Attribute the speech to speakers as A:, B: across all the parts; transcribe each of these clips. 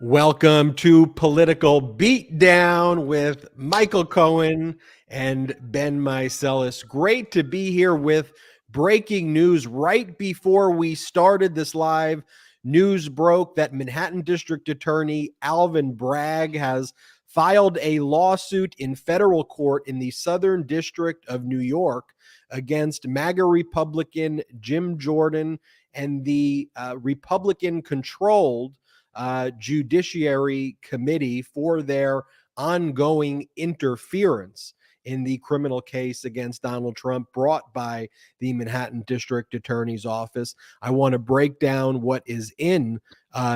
A: Welcome to Political Beatdown with Michael Cohen and Ben Meiselas. Great to be here with breaking news right before we started this live. News broke that Manhattan District Attorney Alvin Bragg has filed a lawsuit in federal court in the Southern District of New York against MAGA Republican Jim Jordan and the Republican-controlled Judiciary Committee for their ongoing interference in the criminal case against Donald Trump brought by the Manhattan District Attorney's Office. I want to break down what is in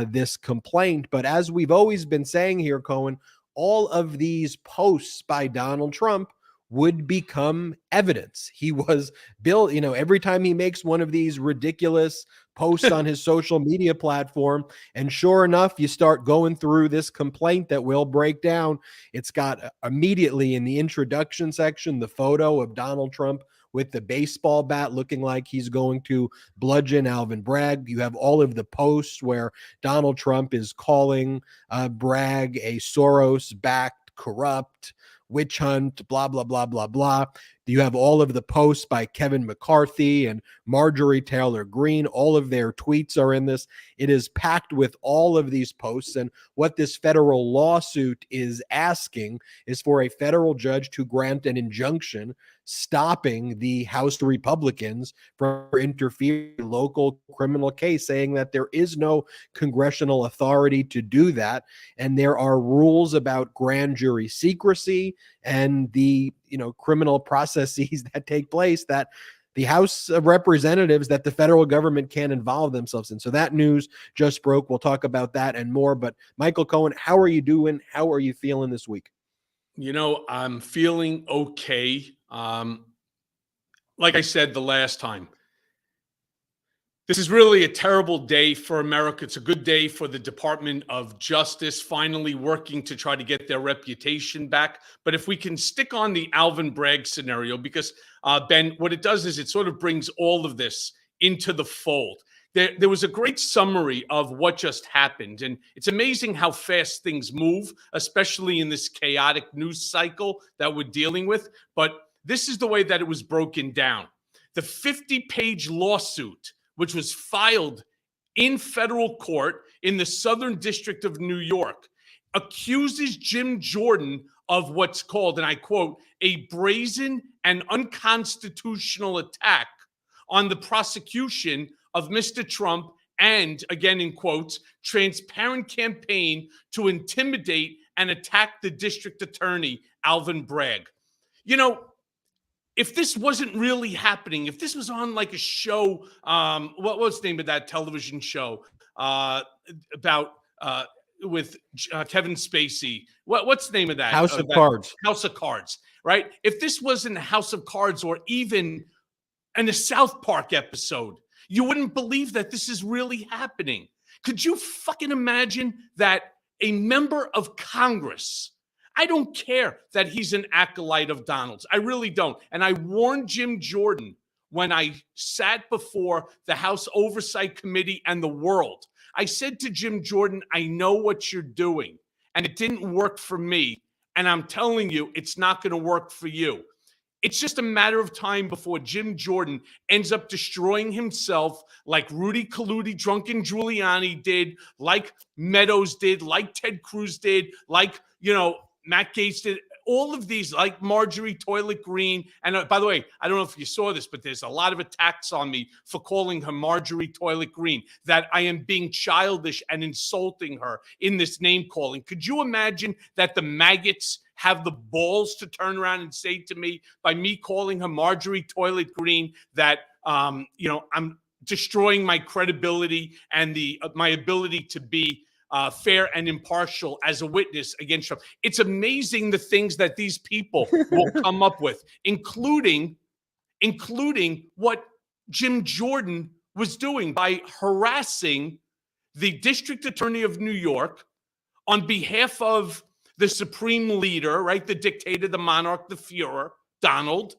A: this complaint. But as we've always been saying here, Cohen, all of these posts by Donald Trump would become evidence. He was built, every time he makes one of these ridiculous posts on his social media platform, and sure enough, you start going through this complaint that we'll break down. It's got immediately in the introduction section the photo of Donald Trump with the baseball bat looking like he's going to bludgeon Alvin Bragg. You have all of the posts where Donald Trump is calling Bragg a Soros-backed corrupt witch hunt, blah, blah, blah, blah, blah. You have all of the posts by Kevin McCarthy and Marjorie Taylor Greene. All of their tweets are in this. It is packed with all of these posts. And what this federal lawsuit is asking is for a federal judge to grant an injunction stopping the House Republicans from interfering in a local criminal case, saying that there is no congressional authority to do that. And there are rules about grand jury secrecy and the criminal processes that take place that the House of Representatives, that the federal government can involve themselves in. So that news just broke. We'll talk about that and more. But Michael Cohen, how are you doing? How are you feeling this week?
B: I'm feeling okay. Like I said the last time, this is really a terrible day for America. It's a good day for the Department of Justice finally working to try to get their reputation back. But if we can stick on the Alvin Bragg scenario, because Ben, what it does is it sort of brings all of this into the fold. There was a great summary of what just happened. And it's amazing how fast things move, especially in this chaotic news cycle that we're dealing with. But this is the way that it was broken down. The 50-page lawsuit, which was filed in federal court in the Southern District of New York, accuses Jim Jordan of what's called, and I quote, a brazen and unconstitutional attack on the prosecution of Mr. Trump and, again in quotes, transparent campaign to intimidate and attack the district attorney, Alvin Bragg. If this wasn't really happening, if this was on like a show, what was the name of that television show about with Kevin Spacey? What's the name of that?
A: House of Cards.
B: House of Cards, right? If this wasn't House of Cards or even in a South Park episode, you wouldn't believe that this is really happening. Could you fucking imagine that a member of Congress, I don't care that he's an acolyte of Donald's. I really don't. And I warned Jim Jordan when I sat before the House Oversight Committee and the world. I said to Jim Jordan, I know what you're doing, and it didn't work for me. And I'm telling you, it's not going to work for you. It's just a matter of time before Jim Jordan ends up destroying himself like Rudy Colludi, Drunken Giuliani did, like Meadows did, like Ted Cruz did, like, Matt Gaetz did, all of these, like Marjorie Toilet Greene. And by the way, I don't know if you saw this, but there's a lot of attacks on me for calling her Marjorie Toilet Greene, that I am being childish and insulting her in this name calling. Could you imagine that the maggots have the balls to turn around and say to me, by me calling her Marjorie Toilet Greene, that, I'm destroying my credibility and my ability to be fair and impartial as a witness against Trump. It's amazing the things that these people will come up with, including what Jim Jordan was doing by harassing the district attorney of New York on behalf of the supreme leader, right? The dictator, the monarch, the Führer, Donald.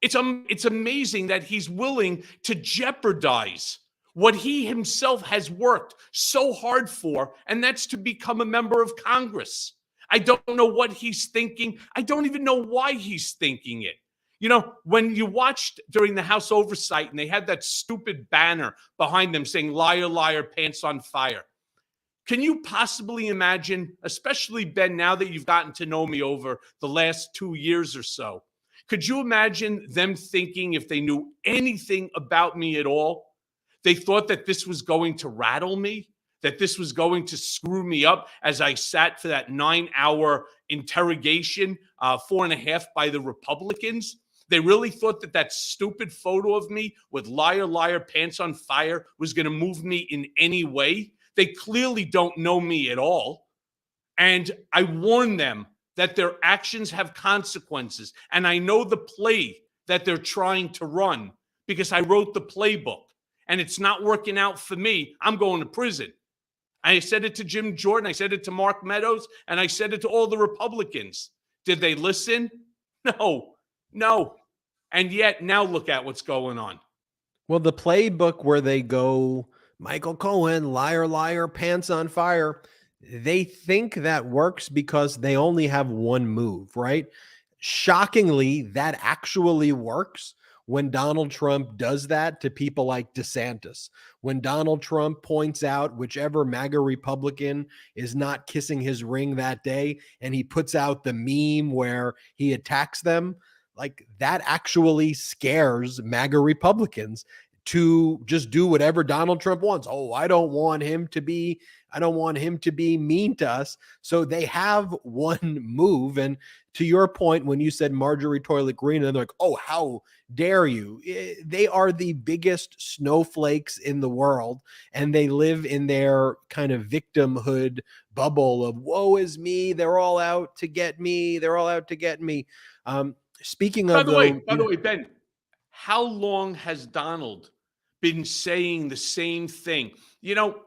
B: It's amazing that he's willing to jeopardize what he himself has worked so hard for, and that's to become a member of Congress. I don't know what he's thinking. I don't even know why he's thinking it. You know, when you watched during the House oversight and they had that stupid banner behind them saying, liar, liar, pants on fire. Can you possibly imagine, especially Ben, now that you've gotten to know me over the last 2 years or so, could you imagine them thinking, if they knew anything about me at all, they thought that this was going to rattle me, that this was going to screw me up as I sat for that 9-hour interrogation, 4.5 by the Republicans? They really thought that that stupid photo of me with liar, liar, pants on fire was going to move me in any way? They clearly don't know me at all. And I warn them that their actions have consequences. And I know the play that they're trying to run because I wrote the playbook. And it's not working out for me. I'm going to prison. I said it to Jim Jordan. I said it to Mark Meadows. And I said it to all the Republicans. Did they listen? No. And yet now look at what's going on.
A: Well, the playbook where they go, Michael Cohen, liar, liar, pants on fire, they think that works because they only have one move, right? Shockingly, that actually works when Donald Trump does that to people like DeSantis. When Donald Trump points out whichever MAGA Republican is not kissing his ring that day, and he puts out the meme where he attacks them, like that actually scares MAGA Republicans to just do whatever Donald Trump wants. Oh, I don't want him to be mean to us. So they have one move. And to your point, when you said Marjorie Toilet Green, and they're like, oh, how dare you? They are the biggest snowflakes in the world, and they live in their kind of victimhood bubble of woe is me. They're all out to get me. They're all out to get me. Speaking of,
B: by the way, Ben, how long has Donald been saying the same thing? You know,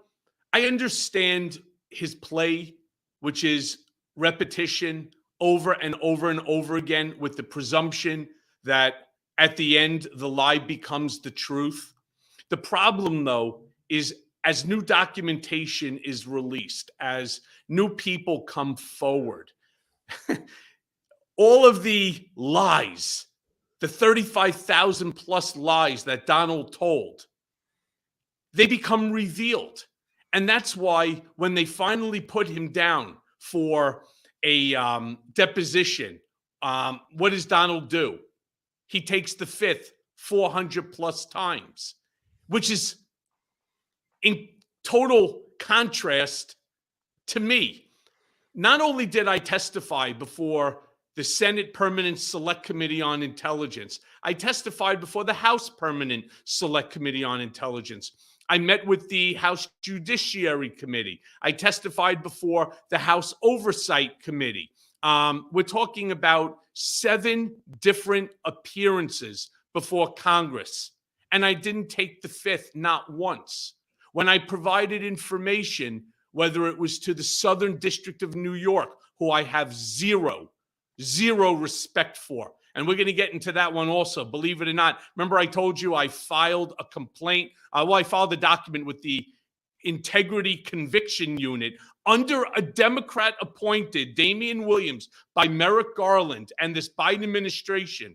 B: I understand his play, which is repetition over and over and over again with the presumption that at the end, the lie becomes the truth. The problem, though, is as new documentation is released, as new people come forward, all of the lies, the 35,000 plus lies that Donald told, they become revealed. And that's why when they finally put him down for a deposition, what does Donald do? He takes the fifth 400 plus times, which is in total contrast to me. Not only did I testify before the Senate Permanent Select Committee on Intelligence, I testified before the House Permanent Select Committee on Intelligence. I met with the House Judiciary Committee. I testified before the House Oversight Committee. We're talking about 7 different appearances before Congress, and I didn't take the fifth, not once. When I provided information, whether it was to the Southern District of New York, who I have zero respect for. And we're going to get into that one also, believe it or not. Remember I told you I filed a complaint. I filed a document with the Integrity Conviction Unit under a Democrat-appointed Damian Williams by Merrick Garland and this Biden administration.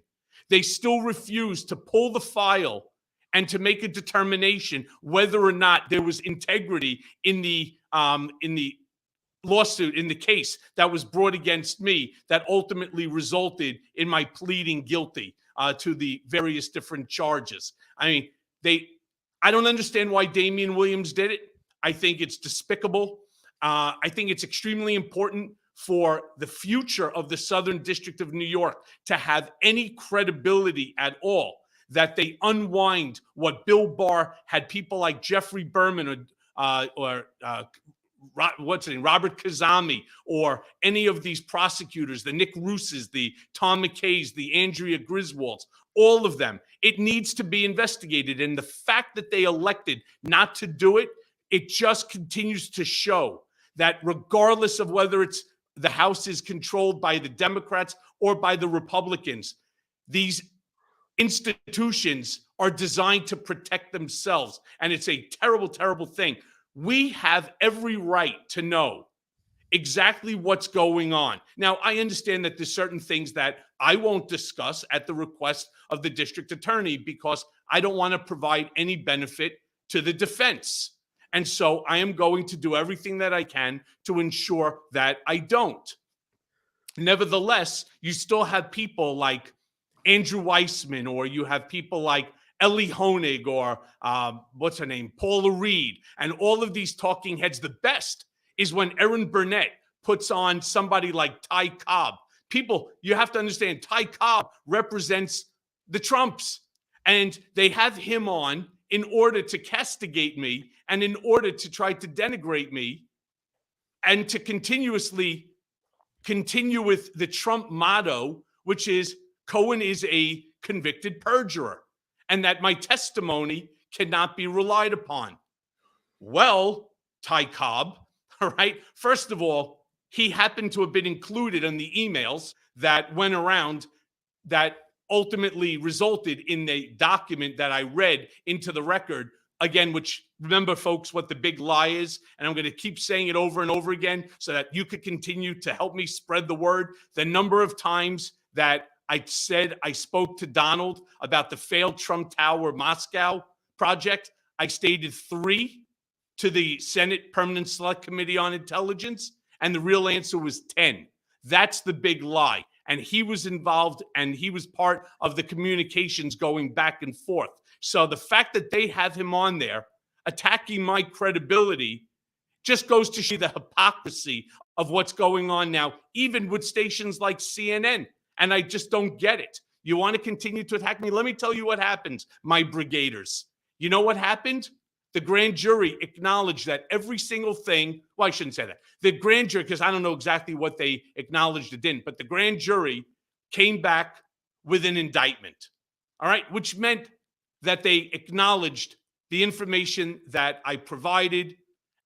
B: They still refuse to pull the file and to make a determination whether or not there was integrity in the lawsuit, in the case that was brought against me that ultimately resulted in my pleading guilty to the various different charges. I mean, I don't understand why Damian Williams did it. I think it's despicable. I think it's extremely important for the future of the Southern District of New York to have any credibility at all, that they unwind what Bill Barr had people like Jeffrey Berman or Robert Kazami, or any of these prosecutors, the Nick Rooses, the Tom McKays, the Andrea Griswolds, all of them. It needs to be investigated. And the fact that they elected not to do it, it just continues to show that regardless of whether it's the House is controlled by the Democrats or by the Republicans, these institutions are designed to protect themselves. And it's a terrible, terrible thing. We have every right to know exactly what's going on. Now, I understand that there's certain things that I won't discuss at the request of the district attorney because I don't want to provide any benefit to the defense. And so I am going to do everything that I can to ensure that I don't. Nevertheless, you still have people like Andrew Weissman, or you have people like Ellie Honig, or what's her name, Paula Reed, and all of these talking heads. The best is when Erin Burnett puts on somebody like Ty Cobb. People, you have to understand, Ty Cobb represents the Trumps, and they have him on in order to castigate me and in order to try to denigrate me and to continuously continue with the Trump motto, which is Cohen is a convicted perjurer and that my testimony cannot be relied upon. Well, Ty Cobb, all right, first of all, he happened to have been included in the emails that went around that ultimately resulted in the document that I read into the record. Again, which, remember, folks, what the big lie is, and I'm going to keep saying it over and over again so that you could continue to help me spread the word. The number of times that I said I spoke to Donald about the failed Trump Tower Moscow project, I stated 3 to the Senate Permanent Select Committee on Intelligence, and the real answer was 10. That's the big lie. And he was involved, and he was part of the communications going back and forth. So the fact that they have him on there attacking my credibility just goes to show the hypocrisy of what's going on now, even with stations like CNN. And I just don't get it. You want to continue to attack me? Let me tell you what happened, my brigaders. You know what happened? The grand jury acknowledged that every single thing. Well, I shouldn't say that. The grand jury, because I don't know exactly what they acknowledged or didn't, but the grand jury came back with an indictment. All right, which meant that they acknowledged the information that I provided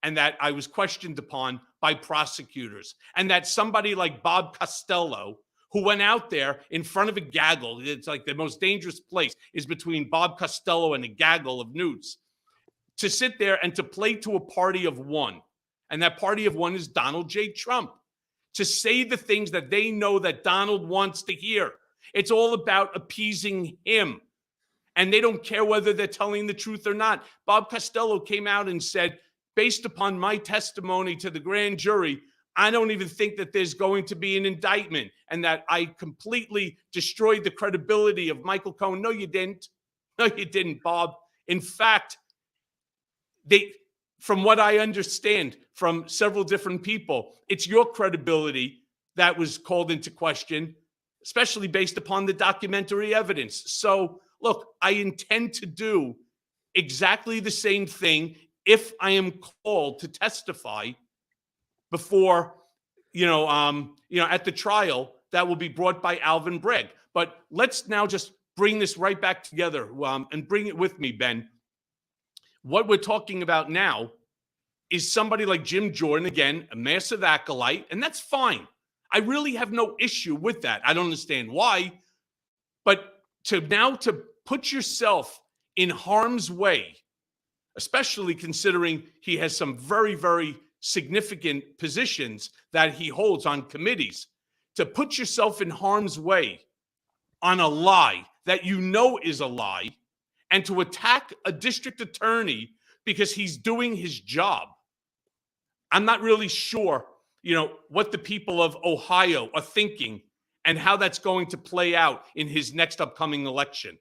B: and that I was questioned upon by prosecutors. And that somebody like Bob Costello, who went out there in front of a gaggle, it's like the most dangerous place is between Bob Costello and a gaggle of newts, to sit there and to play to a party of one. And that party of one is Donald J. Trump. To say the things that they know that Donald wants to hear. It's all about appeasing him. And they don't care whether they're telling the truth or not. Bob Costello came out and said, based upon my testimony to the grand jury, I don't even think that there's going to be an indictment and that I completely destroyed the credibility of Michael Cohen. No, you didn't. No, you didn't, Bob. In fact, from what I understand from several different people, it's your credibility that was called into question, especially based upon the documentary evidence. So, look, I intend to do exactly the same thing if I am called to testify before, at the trial that will be brought by Alvin Bragg. But let's now just bring this right back together and bring it with me, Ben. What we're talking about now is somebody like Jim Jordan, again, a massive acolyte, and that's fine. I really have no issue with that. I don't understand why, but to put yourself in harm's way, especially considering he has some very, very significant positions that he holds on committees, to put yourself in harm's way on a lie that you know is a lie, and to attack a district attorney because he's doing his job. I'm not really sure, what the people of Ohio are thinking and how that's going to play out in his next upcoming election.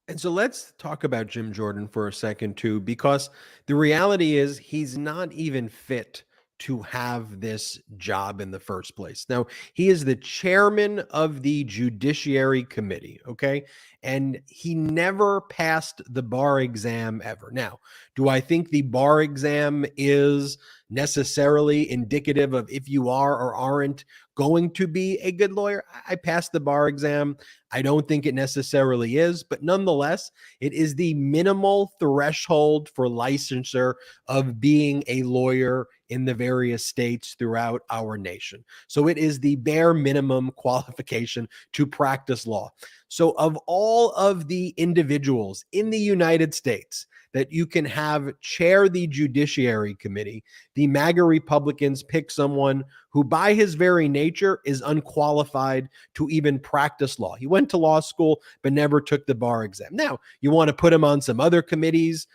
A: And so let's talk about Jim Jordan for a second, too, because the reality is he's not even fit to have this job in the first place. Now, he is the chairman of the Judiciary Committee, okay? And he never passed the bar exam ever. Now, do I think the bar exam is necessarily indicative of if you are or aren't going to be a good lawyer. I passed the bar exam. I don't think it necessarily is, but nonetheless, it is the minimal threshold for licensure of being a lawyer in the various states throughout our nation. So it is the bare minimum qualification to practice law. So of all of the individuals in the United States that you can have chair the Judiciary Committee, the MAGA Republicans pick someone who by his very nature is unqualified to even practice law. He went to law school, but never took the bar exam. Now, you want to put him on some other committees,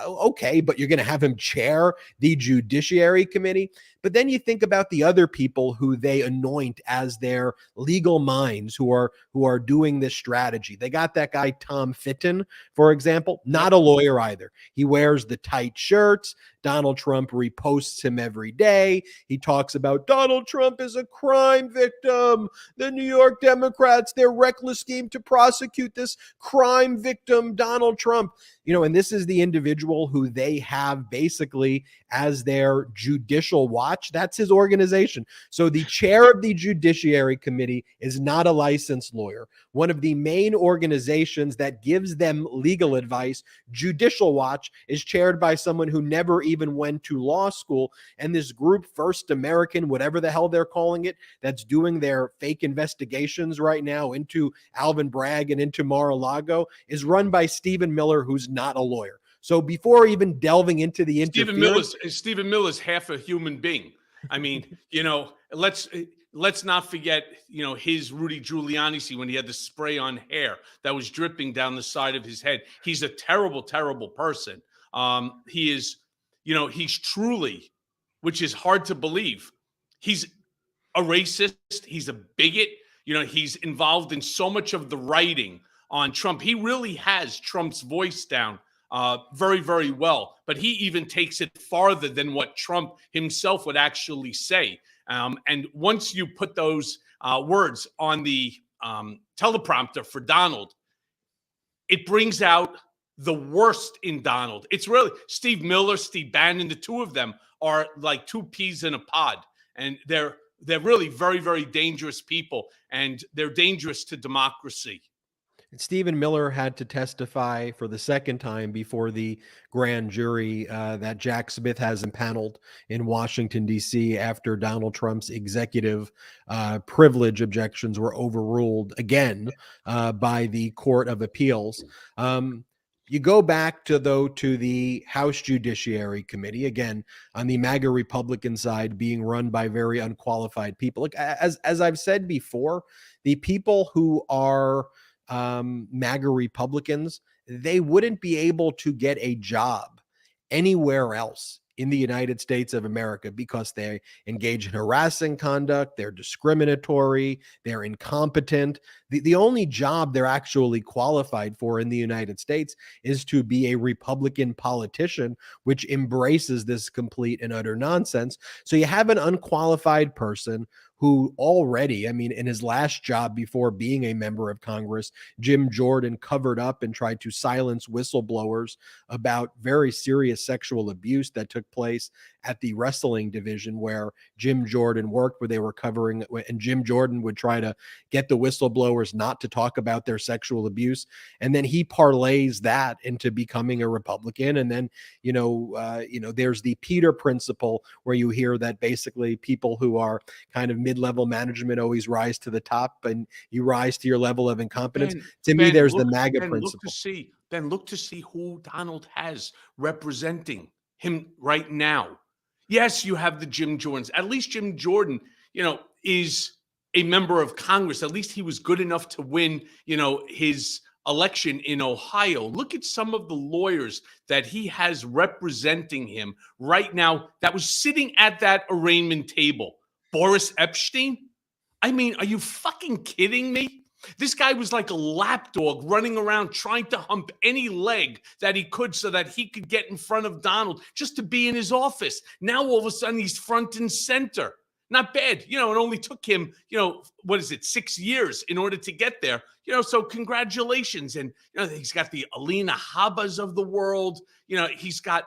A: okay, but you're going to have him chair the Judiciary Committee. But then you think about the other people who they anoint as their legal minds who are doing this strategy. They got that guy Tom Fitton, for example, not a lawyer either. He wears the tight shirts. Donald Trump reposts him every day. He talks about Donald Trump is a crime victim. The New York Democrats, their reckless scheme to prosecute this crime victim, Donald Trump. And this is the individual who they have basically as their judicial watch. That's his organization. So the chair of the Judiciary Committee is not a licensed lawyer. One of the main organizations that gives them legal advice, Judicial Watch, is chaired by someone who never even went to law school. And this group, First American, whatever the hell they're calling it, that's doing their fake investigations right now into Alvin Bragg and into Mar-a-Lago, is run by Stephen Miller, who's not a lawyer. So before even delving into the interference,
B: Stephen Miller's half a human being. I mean, let's not forget, his Rudy Giuliani scene when he had the spray on hair that was dripping down the side of his head. He's a terrible, terrible person. He is, he's truly, which is hard to believe, he's a racist. He's a bigot. He's involved in so much of the writing on Trump. He really has Trump's voice down very, very well. But he even takes it farther than what Trump himself would actually say. And once you put those words on the teleprompter for Donald, it brings out the worst in Donald. It's really Steve Miller, Steve Bannon, the two of them are like two peas in a pod. And they're really very, very dangerous people. And they're dangerous to democracy.
A: Stephen Miller had to testify for the second time before the grand jury that Jack Smith has impaneled in Washington, D.C. after Donald Trump's executive privilege objections were overruled again by the Court of Appeals. You go back to the House Judiciary Committee, again, on the MAGA Republican side being run by very unqualified people. Look, as I've said before, the people who are MAGA Republicans, they wouldn't be able to get a job anywhere else in the United States of America because they engage in harassing conduct, they're discriminatory, they're incompetent. The only job they're actually qualified for in the United States is to be a Republican politician, which embraces this complete and utter nonsense. So you have an unqualified person who already, in his last job before being a member of Congress, Jim Jordan covered up and tried to silence whistleblowers about very serious sexual abuse that took place at the wrestling division where Jim Jordan worked, where they were covering, and Jim Jordan would try to get the whistleblowers not to talk about their sexual abuse. And then he parlays that into becoming a Republican. And then, there's the Peter principle where you hear that basically people who are kind of mid-level management always rise to the top and you rise to your level of incompetence. To me, there's the MAGA principle.
B: Look to see who Donald has representing him right now. Yes, you have the Jim Jordans. At least Jim Jordan, is a member of Congress. At least he was good enough to win, his election in Ohio. Look at some of the lawyers that he has representing him right now that was sitting at that arraignment table. Boris Epstein? Are you fucking kidding me? This guy was like a lapdog running around trying to hump any leg that he could so that he could get in front of Donald just to be in his office. Now, all of a sudden, he's front and center. Not bad. It only took him, 6 years in order to get there. So congratulations. And, he's got the Alina Habas of the world. He's got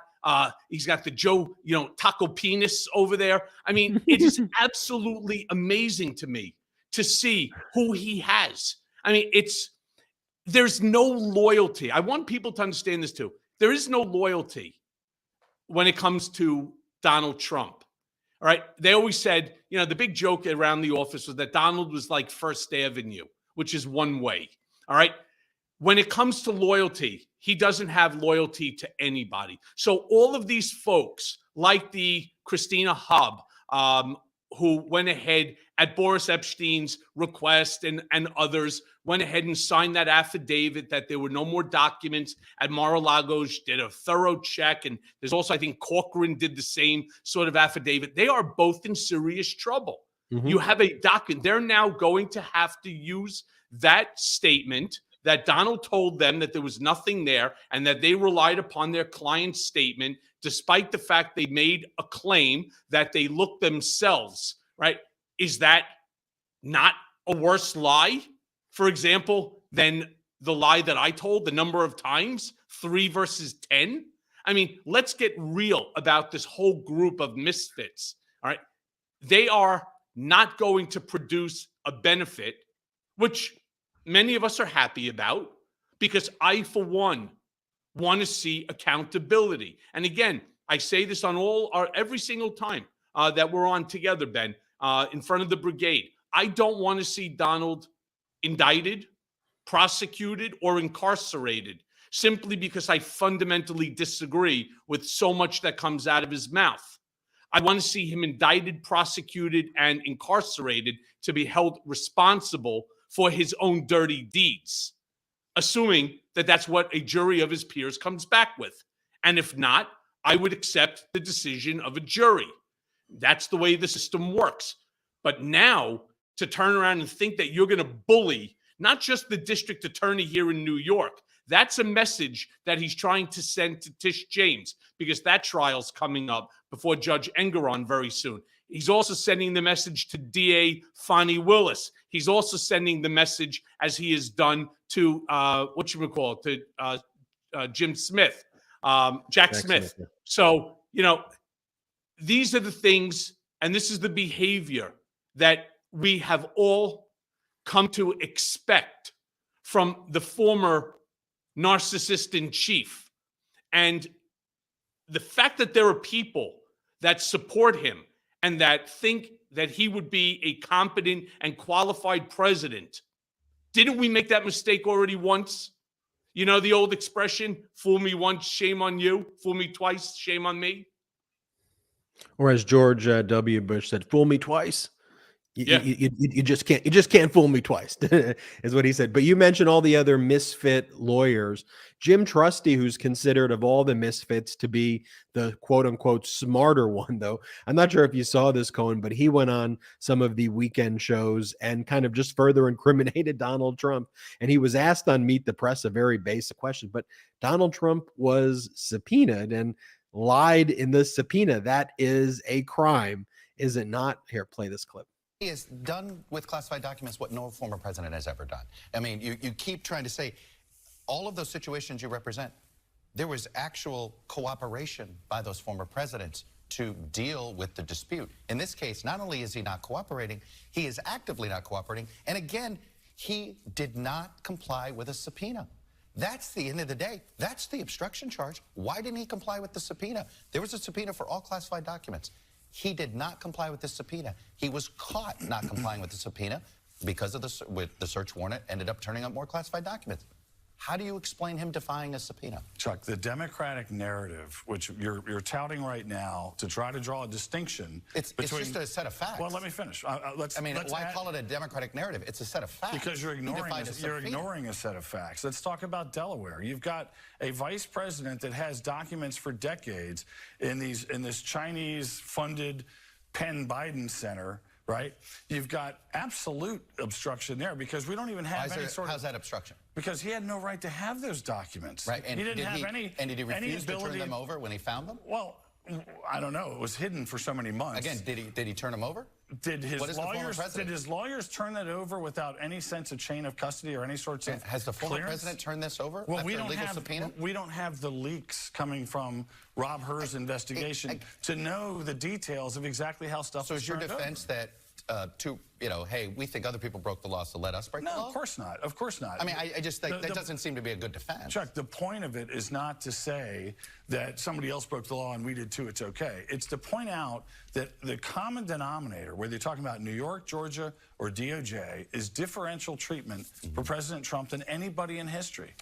B: He's got the Joe, taco penis over there. I mean, it is absolutely amazing to me to see who he has. I mean, there's no loyalty. I want people to understand this too. There is no loyalty when it comes to Donald Trump. All right. They always said, the big joke around the office was that Donald was like First Avenue, which is one way. All right. When it comes to loyalty, he doesn't have loyalty to anybody. So all of these folks, like the Christina Hobb, who went ahead at Boris Epstein's request and others, went ahead and signed that affidavit that there were no more documents at Mar-a-Lago, did a thorough check. And there's also, I think, Corcoran did the same sort of affidavit. They are both in serious trouble. Mm-hmm. You have a document. They're now going to have to use that statement that Donald told them that there was nothing there and that they relied upon their client's statement, despite the fact they made a claim that they looked themselves, right? Is that not a worse lie, for example, than the lie that I told the number of times, 3 versus 10? I mean, let's get real about this whole group of misfits, all right? They are not going to produce a benefit, which many of us are happy about, because I, for one, want to see accountability. And again, I say this on every single time that we're on together, Ben, in front of the brigade. I don't want to see Donald indicted, prosecuted, or incarcerated simply because I fundamentally disagree with so much that comes out of his mouth. I want to see him indicted, prosecuted, and incarcerated to be held responsible for his own dirty deeds, assuming that that's what a jury of his peers comes back with. And if not, I would accept the decision of a jury. That's the way the system works. But now to turn around and think that you're going to bully not just the district attorney here in New York, that's a message that he's trying to send to Tish James, because that trial's coming up before Judge Engeron very soon. He's also sending the message to DA Fani Willis. He's also sending the message, as he has done, to Jim Smith, Jack Smith. Yeah. So, these are the things, and this is the behavior that we have all come to expect from the former narcissist in chief. And the fact that there are people that support him and that think that he would be a competent and qualified president. Didn't we make that mistake already once? You know the old expression, fool me once, shame on you. Fool me twice, shame on me.
A: Or as George W. Bush said, fool me twice. You just can't fool me twice, is what he said. But you mentioned all the other misfit lawyers. Jim Trusty, who's considered of all the misfits to be the quote unquote smarter one, though. I'm not sure if you saw this, Cohen, but he went on some of the weekend shows and kind of just further incriminated Donald Trump. And he was asked on Meet the Press a very basic question, but Donald Trump was subpoenaed and lied in the subpoena. That is a crime, is it not? Here, play this clip.
C: He has done with classified documents what no former president has ever done. I mean, you keep trying to say all of those situations you represent, there was actual cooperation by those former presidents to deal with the dispute. In this case, not only is he not cooperating, he is actively not cooperating. And again, he did not comply with a subpoena. That's the end of the day. That's the obstruction charge. Why didn't he comply with the subpoena? There was a subpoena for all classified documents. He did not comply with the subpoena. He was caught not complying with the subpoena because of the search warrant ended up turning up more classified documents. How do you explain him defying a subpoena?
D: Chuck, the Democratic narrative, which you're touting right now to try to draw a distinction
C: it's just a set of facts.
D: Well, let me finish.
C: Why call it a Democratic narrative? It's a set of facts.
D: Because you're ignoring a set of facts. Let's talk about Delaware. You've got a vice president that has documents for decades in this Chinese-funded Penn Biden Center. Right? You've got absolute obstruction there because we don't even have any sort of...
C: How's that obstruction?
D: Because he had no right to have those documents.
C: Right. And
D: he didn't have any...
C: And did he refuse to turn them over when he found them?
D: Well, I don't know. It was hidden for so many months.
C: Again, did he turn him over?
D: Did his
C: What is the former
D: lawyers
C: president?
D: did his lawyers turn that over without any sense of chain of custody or any sorts of
C: Has the former
D: clearance?
C: president turned this over
D: Well,
C: after
D: we
C: a
D: don't
C: legal
D: have
C: subpoena?
D: we don't have the leaks coming from Rob Hur's investigation to know the details of exactly how stuff
C: So
D: was
C: is your
D: turned
C: defense
D: over.
C: that hey, we think other people broke the law, so let us break the
D: No,
C: law?
D: of course not. Of course not.
C: I mean, I just think that doesn't seem to be a good defense.
D: Chuck, the point of it is not to say that somebody else broke the law and we did too, it's okay. It's to point out that the common denominator, whether you're talking about New York, Georgia, or DOJ, is differential treatment for President Trump than anybody in history.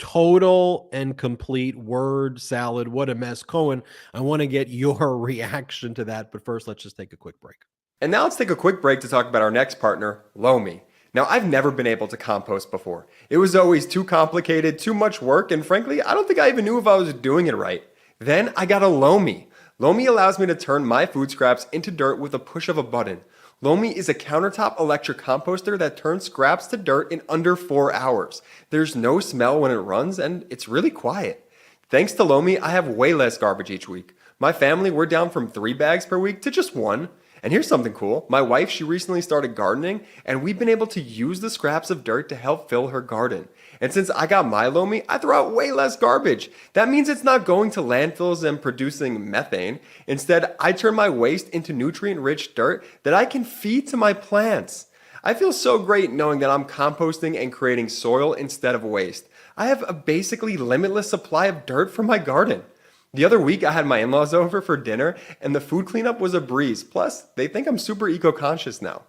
A: Total and complete word salad. What a mess. Cohen, I want to get your reaction to that, but first let's just take a quick break.
E: And now let's take a quick break to talk about our next partner, Lomi. Now, I've never been able to compost before. It was always too complicated, too much work, and frankly, I don't think I even knew if I was doing it right. Then I got a Lomi. Lomi allows me to turn my food scraps into dirt with a push of a button. Lomi is a countertop electric composter that turns scraps to dirt in under 4 hours. There's no smell when it runs, and it's really quiet. Thanks to Lomi, I have way less garbage each week. My family, we're down from 3 bags per week to just 1. And here's something cool. My wife, she recently started gardening, and we've been able to use the scraps of dirt to help fill her garden. And since I got my Lomi, I throw out way less garbage. That means it's not going to landfills and producing methane. Instead, I turn my waste into nutrient-rich dirt that I can feed to my plants. I feel so great knowing that I'm composting and creating soil instead of waste. I have a basically limitless supply of dirt for my garden. The other week, I had my in-laws over for dinner, and the food cleanup was a breeze. Plus, they think I'm super eco-conscious now.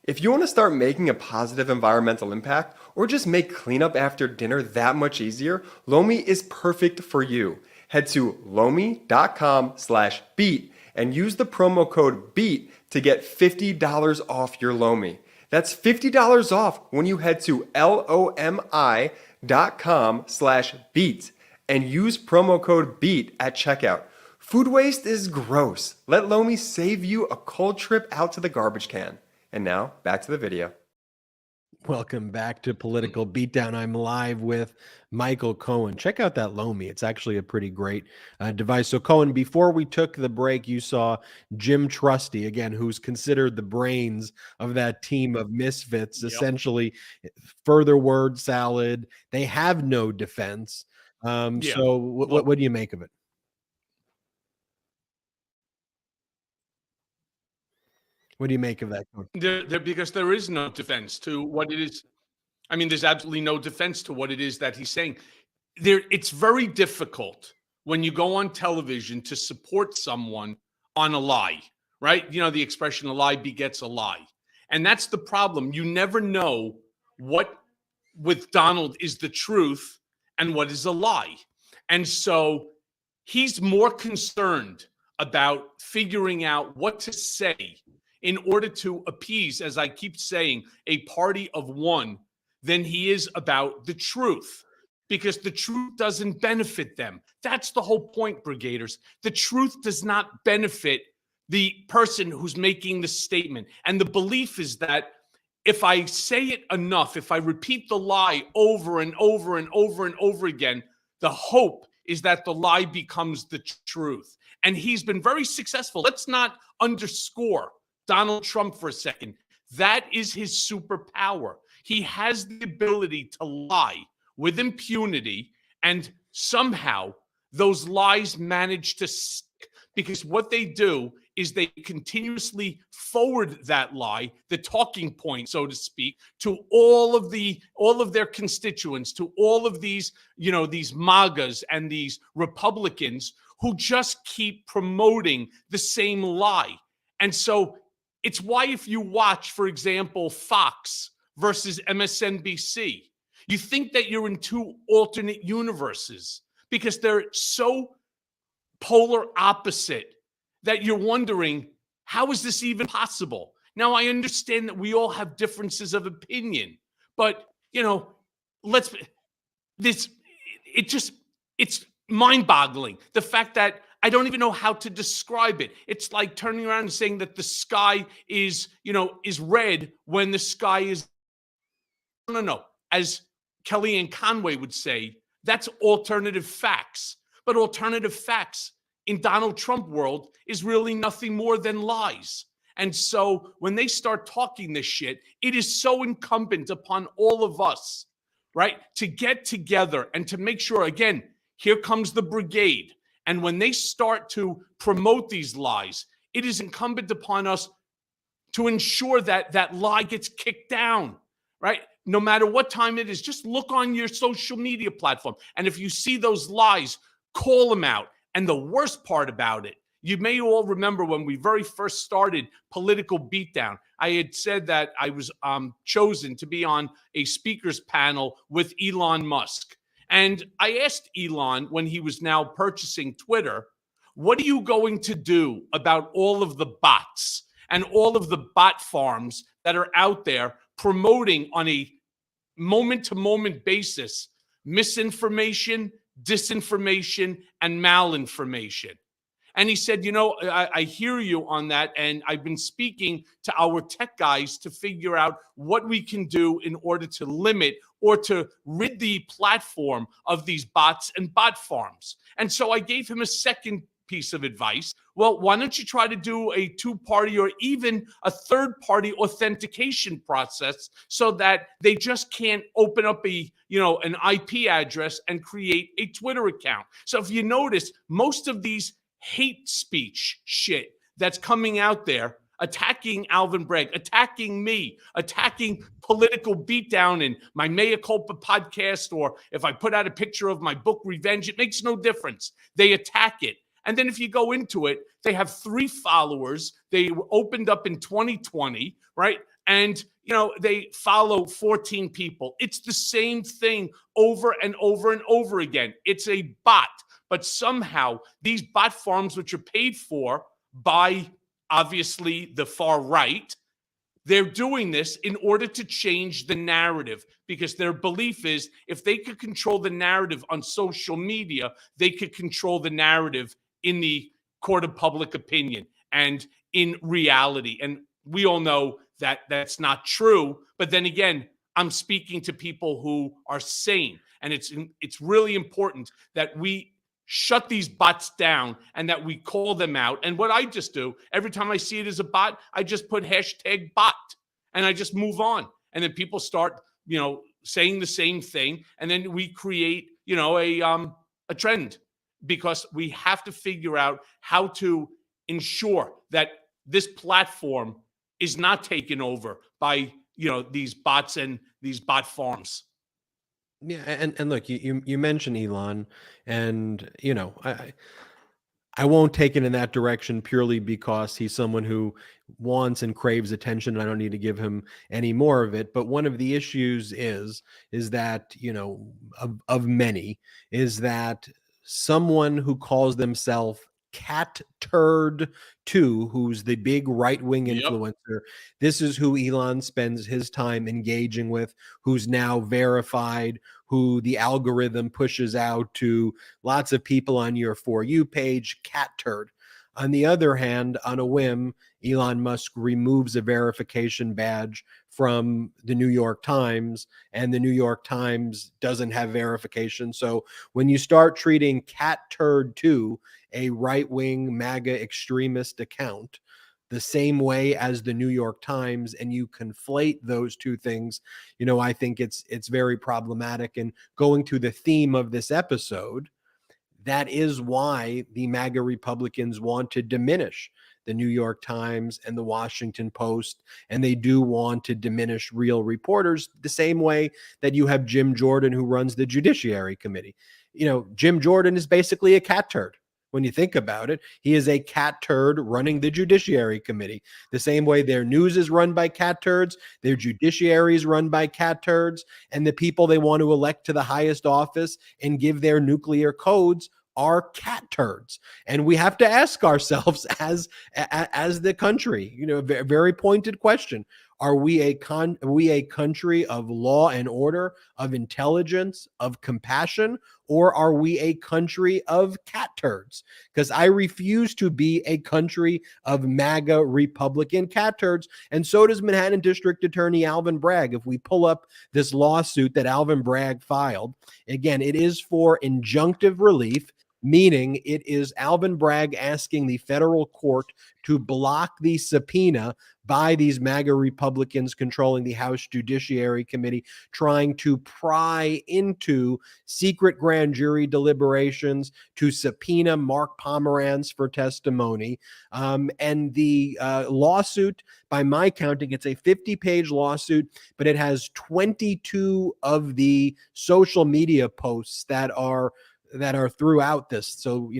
E: If you want to start making a positive environmental impact, or just make cleanup after dinner that much easier, Lomi is perfect for you. Head to lomi.com/beat and use the promo code BEAT to get $50 off your Lomi. That's $50 off when you head to lomi.com/beat. and use promo code BEAT at checkout. Food waste is gross. Let Lomi save you a cold trip out to the garbage can. And now, back to the video.
A: Welcome back to Political Beatdown. I'm live with Michael Cohen. Check out that Lomi. It's actually a pretty great device. So, Cohen, before we took the break, you saw Jim Trusty, again, who's considered the brains of that team of misfits, essentially further word salad. They have no defense. So what do you make of it? What do you make of that?
B: Because there is no defense to what it is. I mean, there's absolutely no defense to what it is that he's saying. It's very difficult when you go on television to support someone on a lie, right? You know, the expression, a lie begets a lie. And that's the problem. You never know what with Donald is the truth and what is a lie. And so he's more concerned about figuring out what to say in order to appease, as I keep saying, a party of one than he is about the truth, because the truth doesn't benefit them. That's the whole point, Brigaders. The truth does not benefit the person who's making the statement. And the belief is that if I say it enough, if I repeat the lie over and over and over and over again, the hope is that the lie becomes the truth. And he's been very successful. Let's not underscore Donald Trump for a second. That is his superpower. He has the ability to lie with impunity, and somehow those lies manage to stick, because what they do is they continuously forward that lie, the talking point, so to speak, to all of their constituents, to all of these, these MAGAs and these Republicans who just keep promoting the same lie. And so it's why if you watch, for example, Fox versus MSNBC, you think that you're in two alternate universes because they're so polar opposite that you're wondering, how is this even possible? Now, I understand that we all have differences of opinion, but, it's mind-boggling. The fact that I don't even know how to describe it. It's like turning around and saying that the sky is red when the sky is, no. As Kellyanne Conway would say, that's alternative facts. But alternative facts in Donald Trump world is really nothing more than lies. And so when they start talking this shit, it is so incumbent upon all of us, right, to get together and to make sure, again, here comes the brigade. And when they start to promote these lies, it is incumbent upon us to ensure that that lie gets kicked down, right? No matter what time it is, just look on your social media platform. And if you see those lies, call them out. And the worst part about it, you may all remember when we very first started Political Beatdown, I had said that I was chosen to be on a speakers panel with Elon Musk. And I asked Elon, when he was now purchasing Twitter, what are you going to do about all of the bots and all of the bot farms that are out there promoting on a moment-to-moment basis misinformation, disinformation, and malinformation? And he said, I hear you on that, and I've been speaking to our tech guys to figure out what we can do in order to limit or to rid the platform of these bots and bot farms. And so I gave him a second piece of advice. Well, why don't you try to do a two-party or even a third-party authentication process so that they just can't open up an IP address and create a Twitter account? So if you notice, most of these hate speech shit that's coming out there, attacking Alvin Bragg, attacking me, attacking Political Beatdown and my Mea Culpa podcast, or if I put out a picture of my book, Revenge, it makes no difference. They attack it. And then if you go into it, they have 3 followers. They opened up in 2020, right? And, they follow 14 people. It's the same thing over and over and over again. It's a bot. But somehow these bot farms, which are paid for by obviously the far right, they're doing this in order to change the narrative, because their belief is if they could control the narrative on social media, they could control the narrative in the court of public opinion and in reality. And we all know that that's not true. But then again, I'm speaking to people who are sane. And it's really important that we shut these bots down and that we call them out. And what I just do, every time I see it as a bot, I just put #bot and I just move on. And then people start, saying the same thing. And then we create, a trend, because we have to figure out how to ensure that this platform is not taken over by, these bots and these bot farms.
A: Yeah, and look, you mentioned Elon, and I won't take it in that direction purely because he's someone who wants and craves attention, and I don't need to give him any more of it. But one of the issues is that of many is that someone who calls themselves Cat Turd 2, who's the big right-wing influencer. This is who Elon spends his time engaging with, who's now verified, who the algorithm pushes out to lots of people on your For You page, Cat Turd. On the other hand, on a whim, Elon Musk removes a verification badge from the New York Times, and the New York Times doesn't have verification. So when you start treating Cat Turd 2, a right-wing MAGA extremist account, the same way as the New York Times, and you conflate those two things, I think it's very problematic. And going to the theme of this episode, that is why the MAGA Republicans want to diminish the New York Times and the Washington Post, and they do want to diminish real reporters the same way that you have Jim Jordan, who runs the Judiciary Committee. Jim Jordan is basically a cat turd. When you think about it, he is a cat turd running the Judiciary Committee. The same way their news is run by cat turds, their judiciary is run by cat turds, and the people they want to elect to the highest office and give their nuclear codes are cat turds. And we have to ask ourselves as the country, a very pointed question. Are we a country of law and order, of intelligence, of compassion, or are we a country of cat turds? Because I refuse to be a country of MAGA Republican cat turds, and so does Manhattan District Attorney Alvin Bragg. If we pull up this lawsuit that Alvin Bragg filed, again, it is for injunctive relief. meaning it is Alvin Bragg asking the federal court to block the subpoena by these MAGA Republicans controlling the House Judiciary Committee, trying to pry into secret grand jury deliberations, to subpoena Mark Pomerantz for testimony. And the lawsuit, by my counting, it's a 50-page lawsuit, but it has 22 of the social media posts that are throughout this. So,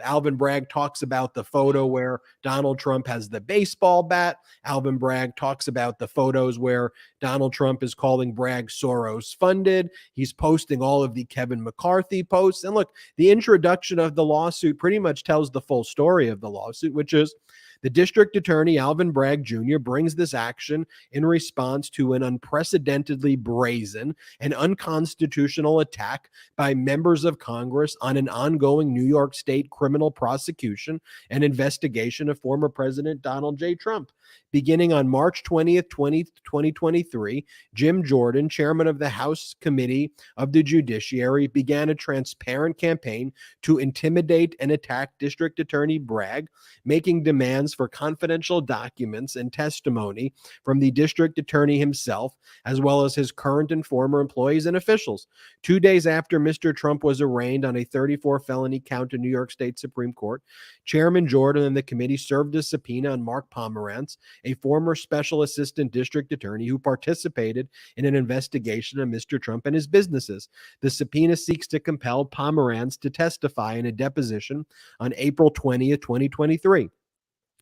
A: Alvin Bragg talks about the photo where Donald Trump has the baseball bat. Alvin Bragg talks about the photos where Donald Trump is calling Bragg Soros funded. He's posting all of the Kevin McCarthy posts. And look, the introduction of the lawsuit pretty much tells the full story of the lawsuit, which is the district attorney, Alvin Bragg Jr., brings this action in response to an unprecedentedly brazen and unconstitutional attack by members of Congress on an ongoing New York State criminal prosecution and investigation of former President Donald J. Trump. Beginning on March 20th, 2023, Jim Jordan, chairman of the House Committee of the Judiciary, began a transparent campaign to intimidate and attack District Attorney Bragg, making demands for confidential documents and testimony from the district attorney himself, as well as his current and former employees and officials. 2 days after Mr. Trump was arraigned on a 34 felony count in New York State Supreme Court, Chairman Jordan and the committee served a subpoena on Mark Pomerantz, a former special assistant district attorney who participated in an investigation of Mr. Trump and his businesses. The subpoena seeks to compel Pomerantz to testify in a deposition on April 20th, 2023.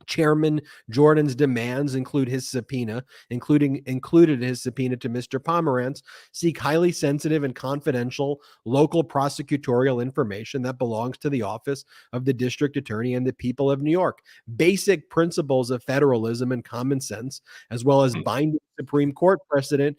A: Chairman Jordan's demands included his subpoena to Mr. Pomerantz, seek highly sensitive and confidential local prosecutorial information that belongs to the office of the district attorney and the people of New York. Basic principles of federalism and common sense, as well as binding Supreme Court precedent,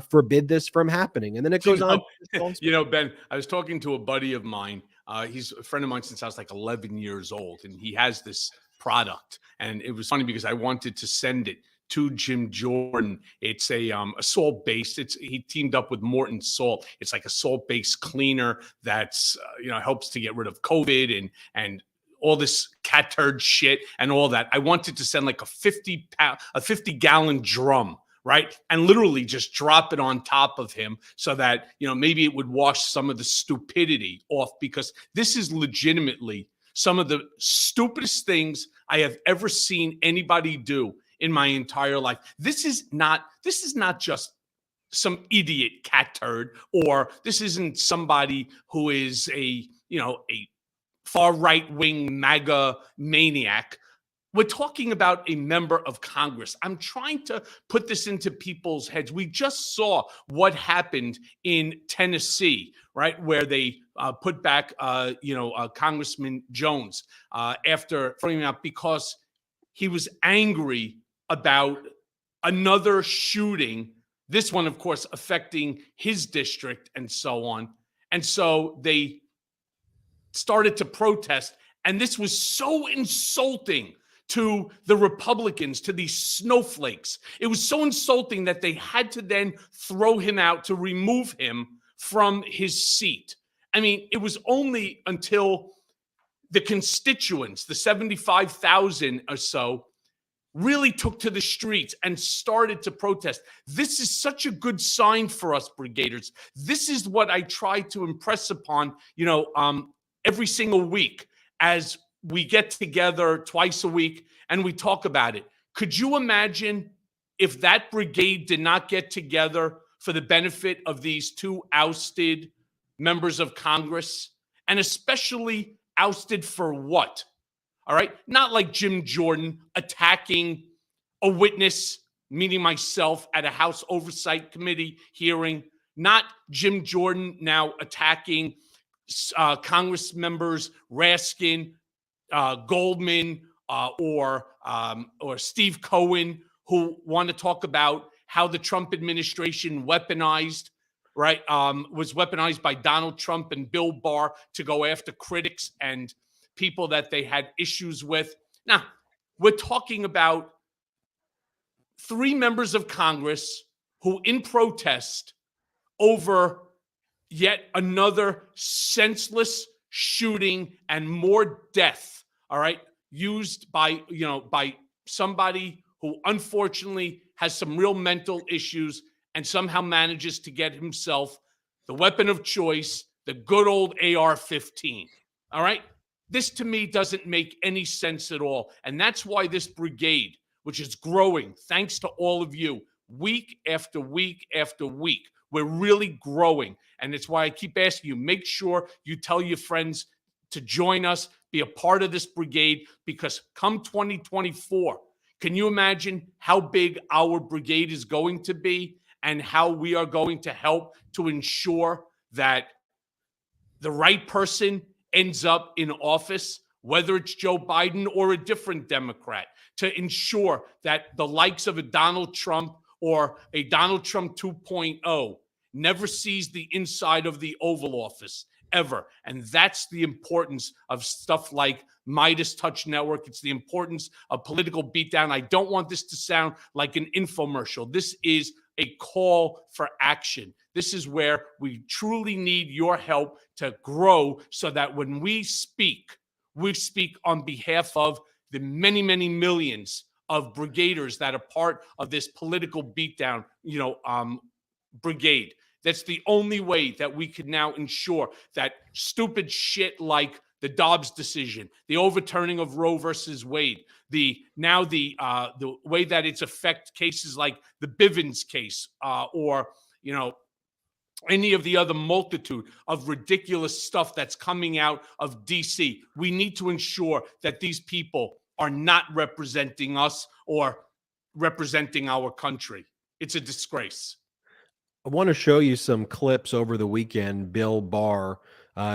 A: forbid this from happening. And then it goes on.
B: Ben, I was talking to a buddy of mine. He's a friend of mine since I was like 11 years old, and he has this product. And it was funny because I wanted to send it to Jim Jordan. It's a salt-based. He teamed up with Morton Salt. It's like a salt-based cleaner that's helps to get rid of COVID and all this cat turd shit and all that. I wanted to send like a 50-gallon drum, right? And literally just drop it on top of him so that, maybe it would wash some of the stupidity off, because this is legitimately some of the stupidest things I have ever seen anybody do in my entire life. This is not just some idiot cat turd, or this isn't somebody who is a far right-wing MAGA maniac. We're talking about a member of Congress. I'm trying to put this into people's heads. We just saw what happened in Tennessee, right, where they put back, Congressman Jones after throwing him out because he was angry about another shooting. This one, of course, affecting his district and so on. And so they started to protest, and this was so insulting to the Republicans, to these snowflakes. It was so insulting that they had to then throw him out to remove him from his seat. I mean, it was only until the constituents, the 75,000 or so, really took to the streets and started to protest. This is such a good sign for us, brigaders. This is what I try to impress upon, every single week as we get together twice a week and we talk about it. Could you imagine if that brigade did not get together for the benefit of these two ousted members of Congress? And especially ousted for what? All right? Not like Jim Jordan attacking a witness, meaning myself, at a House Oversight Committee hearing. Not Jim Jordan now attacking Congress members Raskin, Goldman, or Steve Cohen, who want to talk about how the Trump administration weaponized, right? Was weaponized by Donald Trump and Bill Barr to go after critics and people that they had issues with. Now, we're talking about three members of Congress who, in protest over yet another senseless shooting and more death, all right, used by, by somebody who unfortunately has some real mental issues and somehow manages to get himself the weapon of choice, the good old AR-15. All right? This to me doesn't make any sense at all. And that's why this brigade, which is growing, thanks to all of you, week after week after week, we're really growing. And it's why I keep asking you, make sure you tell your friends to join us, be a part of this brigade, because come 2024, can you imagine how big our brigade is going to be and how we are going to help to ensure that the right person ends up in office, whether it's Joe Biden or a different Democrat, to ensure that the likes of a Donald Trump or a Donald Trump 2.0 never sees the inside of the Oval Office ever. And that's the importance of stuff like MeidasTouch Network. It's the importance of Political Beatdown. I don't want this to sound like an infomercial. This is a call for action. This is where we truly need your help to grow so that when we speak on behalf of the many, many millions of brigaders that are part of this Political Beatdown, brigade. That's the only way that we can now ensure that stupid shit like the Dobbs decision, the overturning of Roe versus Wade, the way that it's affect cases like the Bivens case, or any of the other multitude of ridiculous stuff that's coming out of DC. We need to ensure that these people are not representing us or representing our country. It's a disgrace.
A: I want to show you some clips over the weekend. Bill Barr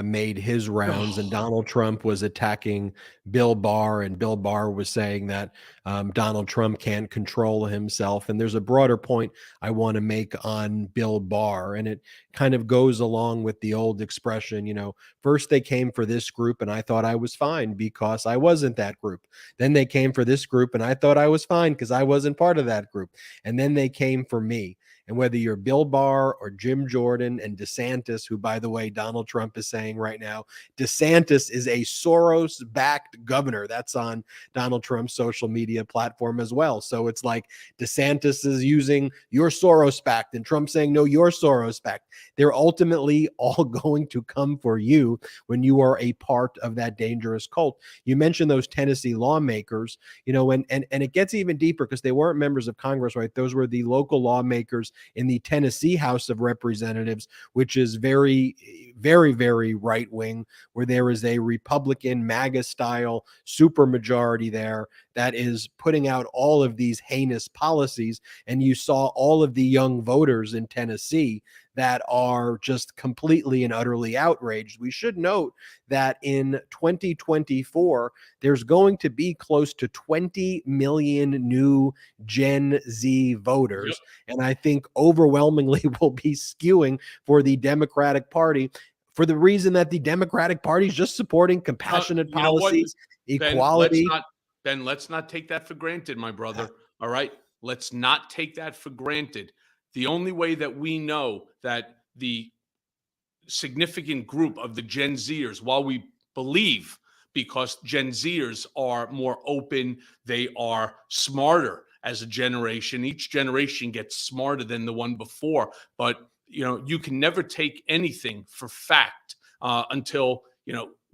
A: made his rounds, and Donald Trump was attacking Bill Barr, and Bill Barr was saying that Donald Trump can't control himself. And there's a broader point I want to make on Bill Barr, and it kind of goes along with the old expression, first they came for this group and I thought I was fine because I wasn't that group. Then they came for this group and I thought I was fine because I wasn't part of that group. And then they came for me. And whether you're Bill Barr or Jim Jordan and DeSantis, who, by the way, Donald Trump is saying right now, DeSantis is a Soros-backed governor. That's on Donald Trump's social media platform as well. So it's like DeSantis is using your Soros-backed and Trump saying, no, you're Soros-backed. They're ultimately all going to come for you when you are a part of that dangerous cult. You mentioned those Tennessee lawmakers, and it gets even deeper because they weren't members of Congress, right? Those were the local lawmakers in the Tennessee House of Representatives, which is very, very, very right wing, where there is a Republican MAGA style supermajority there that is putting out all of these heinous policies. And you saw all of the young voters in Tennessee that are just completely and utterly outraged. We should note that in 2024, there's going to be close to 20 million new Gen Z voters. Yep. And I think overwhelmingly will be skewing for the Democratic Party for the reason that the Democratic Party is just supporting compassionate policies, equality.
B: Ben, let's not take that for granted, my brother. All right? Let's not take that for granted. The only way that we know that the significant group of the Gen Zers, while we believe because Gen Zers are more open, they are smarter as a generation. Each generation gets smarter than the one before. But, you can never take anything for fact until,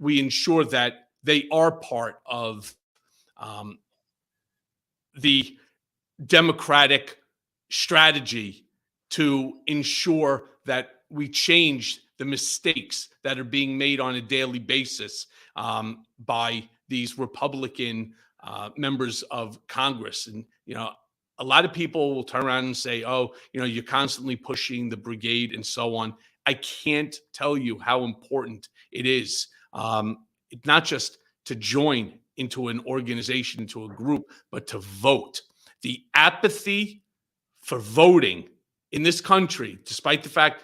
B: we ensure that they are part of the Democratic strategy to ensure that we change the mistakes that are being made on a daily basis by these Republican members of Congress. And, a lot of people will turn around and say, oh, you're constantly pushing the brigade and so on. I can't tell you how important it is, not just to join into an organization, into a group, but to vote. The apathy for voting in this country, despite the fact,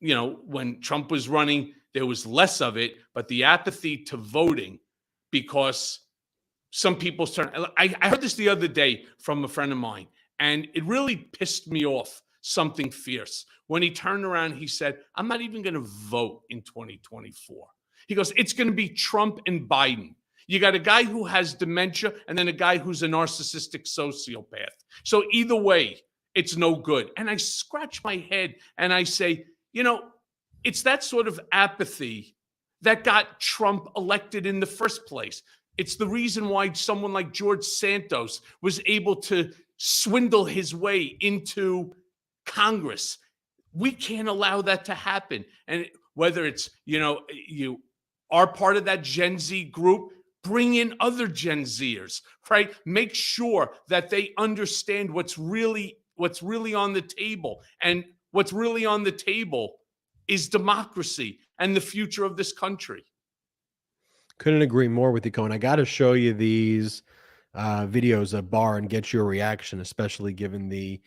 B: when Trump was running, there was less of it, but the apathy to voting, because some people turn. I heard this the other day from a friend of mine, and it really pissed me off, something fierce. When he turned around, he said, I'm not even going to vote in 2024. He goes, it's going to be Trump and Biden. You got a guy who has dementia and then a guy who's a narcissistic sociopath. So either way, it's no good. And I scratch my head and I say, it's that sort of apathy that got Trump elected in the first place. It's the reason why someone like George Santos was able to swindle his way into Congress. We can't allow that to happen. And whether it's, you are part of that Gen Z group, bring in other Gen Zers, right? Make sure that they understand what's really on the table. And what's really on the table is democracy and the future of this country.
A: Couldn't agree more with you, Cohen. I got to show you these videos of Barr and get your reaction, especially given the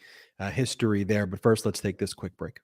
A: history there. But first, let's take this quick break.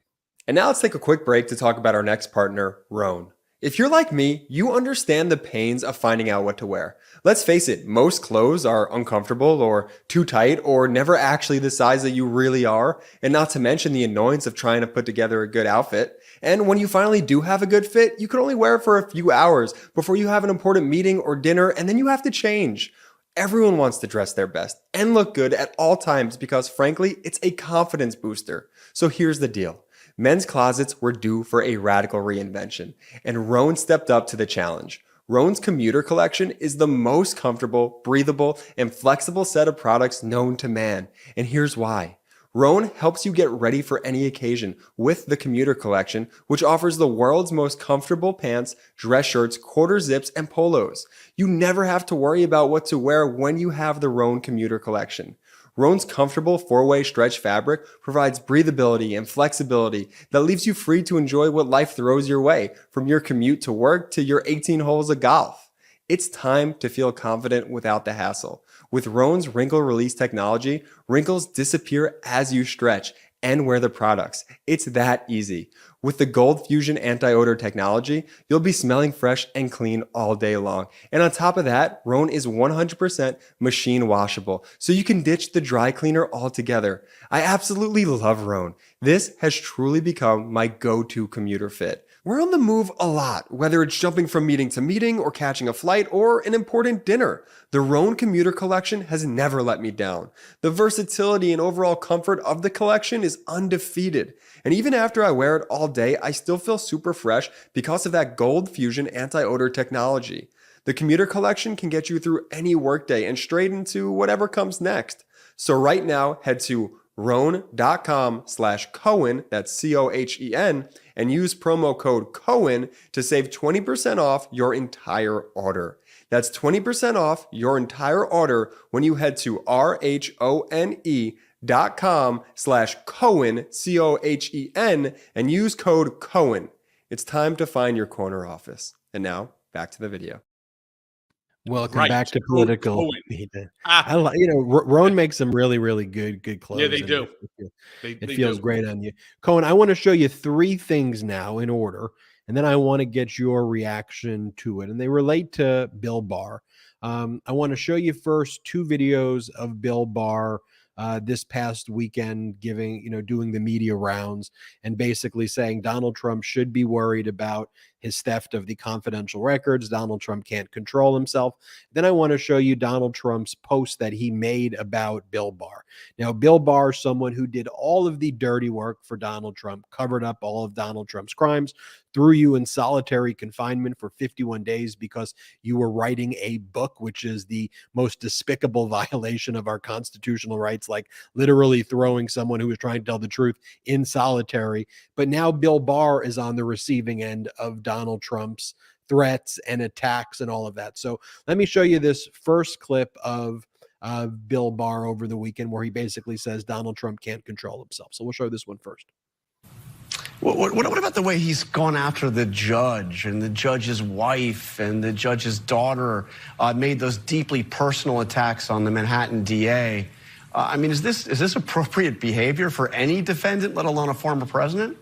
E: And now let's take a quick break to talk about our next partner, Rhone. If you're like me, you understand the pains of finding out what to wear. Let's face it, most clothes are uncomfortable or too tight or never actually the size that you really are, and not to mention the annoyance of trying to put together a good outfit. And when you finally do have a good fit, you can only wear it for a few hours before you have an important meeting or dinner, and then you have to change. Everyone wants to dress their best and look good at all times because, frankly, it's a confidence booster. So here's the deal. Men's closets were due for a radical reinvention, and Rhone stepped up to the challenge. Rhone's commuter collection is the most comfortable, breathable, and flexible set of products known to man. And here's why. Rhone helps you get ready for any occasion with the commuter collection, which offers the world's most comfortable pants, dress shirts, quarter zips, and polos. You never have to worry about what to wear when you have the Rhone commuter collection. Rhone's comfortable four-way stretch fabric provides breathability and flexibility that leaves you free to enjoy what life throws your way, from your commute to work to your 18 holes of golf. It's time to feel confident without the hassle. With Rhone's wrinkle release technology, wrinkles disappear as you stretch and wear the products. It's that easy. With the Gold Fusion anti-odor technology, you'll be smelling fresh and clean all day long. And on top of that, Rhone is 100% machine washable, so you can ditch the dry cleaner altogether. I absolutely love Rhone. This has truly become my go-to commuter fit. We're on the move a lot, whether it's jumping from meeting to meeting or catching a flight or an important dinner. The Rhone commuter collection has never let me down. The versatility and overall comfort of the collection is undefeated. And even after I wear it all day, I still feel super fresh because of that Gold Fusion anti-odor technology. The commuter collection can get you through any workday and straight into whatever comes next. So right now, head to Rhone.com/Cohen, that's Cohen, and use promo code Cohen to save 20% off your entire order. That's 20% off your entire order when you head to RHONE.com/Cohen, Cohen, and use code Cohen. It's time to find your corner office. And now, back to the video.
A: Welcome back to Political Beatdown. Rhone makes some really, really good clothes.
B: Yeah, they do.
A: It feels great on you. Cohen, I want to show you three things now in order, and then I want to get your reaction to it. And they relate to Bill Barr. I want to show you first two videos of Bill Barr this past weekend doing the media rounds and basically saying Donald Trump should be worried about his theft of the confidential records. Donald Trump can't control himself. Then I want to show you Donald Trump's post that he made about Bill Barr. Now, Bill Barr, someone who did all of the dirty work for Donald Trump, covered up all of Donald Trump's crimes, threw you in solitary confinement for 51 days because you were writing a book, which is the most despicable violation of our constitutional rights, like literally throwing someone who was trying to tell the truth in solitary. But now Bill Barr is on the receiving end of Donald Trump's threats and attacks and all of that. So let me show you this first clip of Bill Barr over the weekend where he basically says Donald Trump can't control himself. So we'll show this one first.
F: What about the way he's gone after the judge and the judge's wife and the judge's daughter, made those deeply personal attacks on the Manhattan DA? Is this appropriate behavior for any defendant, let alone a former president?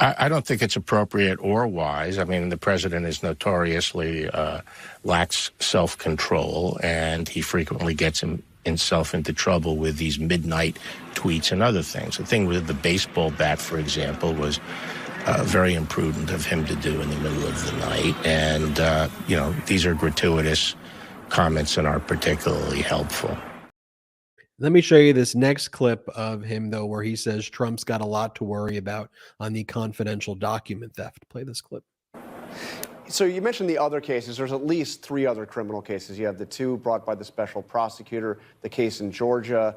G: I don't think it's appropriate or wise. I mean, the president is notoriously lacks self-control, and he frequently gets himself into trouble with these midnight tweets and other things. The thing with the baseball bat, for example, was very imprudent of him to do in the middle of the night. And, these are gratuitous comments and aren't particularly helpful.
A: Let me show you this next clip of him, though, where he says Trump's got a lot to worry about on the confidential document theft. Play this clip.
F: So you mentioned the other cases. There's at least 3 other criminal cases. You have the 2 brought by the special prosecutor, the case in Georgia,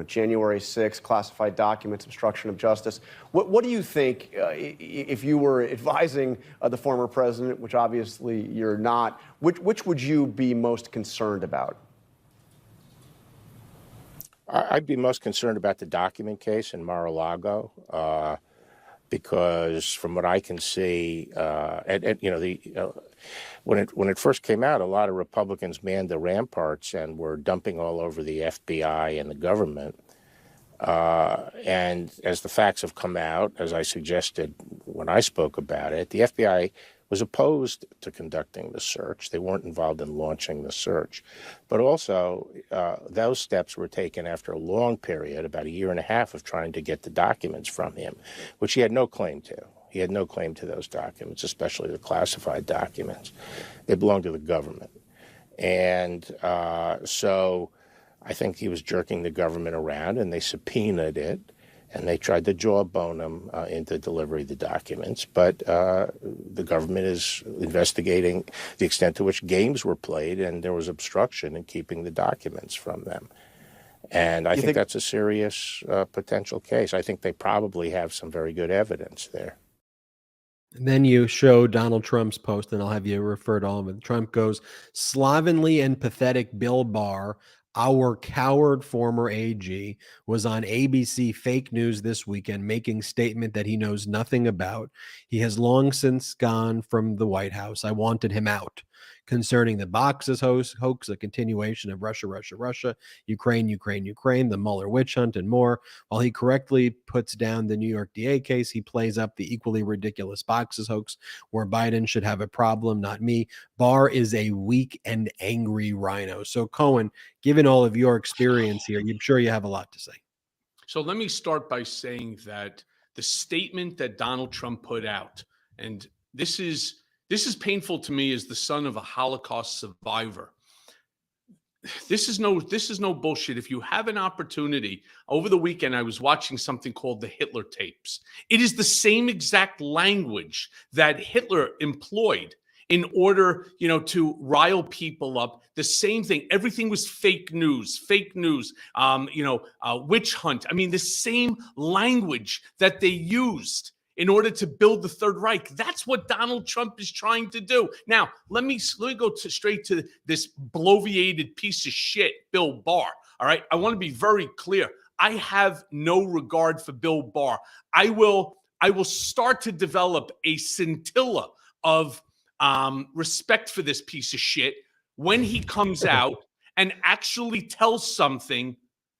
F: January 6th, classified documents, obstruction of justice. What do you think, if you were advising the former president, which obviously you're not, which would you be most concerned about?
G: I'd be most concerned about the document case in Mar-a-Lago, because from what I can see, when it first came out, a lot of Republicans manned the ramparts and were dumping all over the FBI and the government. And as the facts have come out, as I suggested when I spoke about it, the FBI was opposed to conducting the search. They weren't involved in launching the search. But also, those steps were taken after a long period, about 1.5 years, of trying to get the documents from him, which he had no claim to. He had no claim to those documents, especially the classified documents. They belonged to the government. And so I think he was jerking the government around, and they subpoenaed it. And they tried to jawbone him into delivery of the documents. But the government is investigating the extent to which games were played and there was obstruction in keeping the documents from them. And I think that's a serious potential case. I think they probably have some very good evidence there.
A: And then you show Donald Trump's post, and I'll have you refer to all of it. Trump goes, slovenly and pathetic Bill Barr, our coward former AG, was on ABC fake news this weekend, making statement that he knows nothing about. He has long since gone from the White House. I wanted him out. Concerning the boxes hoax, a continuation of Russia, Russia, Russia, Ukraine, Ukraine, Ukraine, the Mueller witch hunt, and more. While he correctly puts down the New York DA case, he plays up the equally ridiculous boxes hoax, where Biden should have a problem, not me. Barr is a weak and angry rhino. So, Cohen, given all of your experience here, I'm sure you have a lot to say.
B: So let me start by saying that the statement that Donald Trump put out, and this is painful to me as the son of a Holocaust survivor. This is no bullshit. If you have an opportunity, over the weekend I was watching something called the Hitler tapes. It is the same exact language that Hitler employed in order, to rile people up. The same thing. Everything was fake news, witch hunt. I mean, the same language that they used in order to build the Third Reich. That's what Donald Trump is trying to do. Now, let me go straight to this bloviated piece of shit, Bill Barr. All right. I want to be very clear. I have no regard for Bill Barr. I will start to develop a scintilla of respect for this piece of shit when he comes out and actually tells something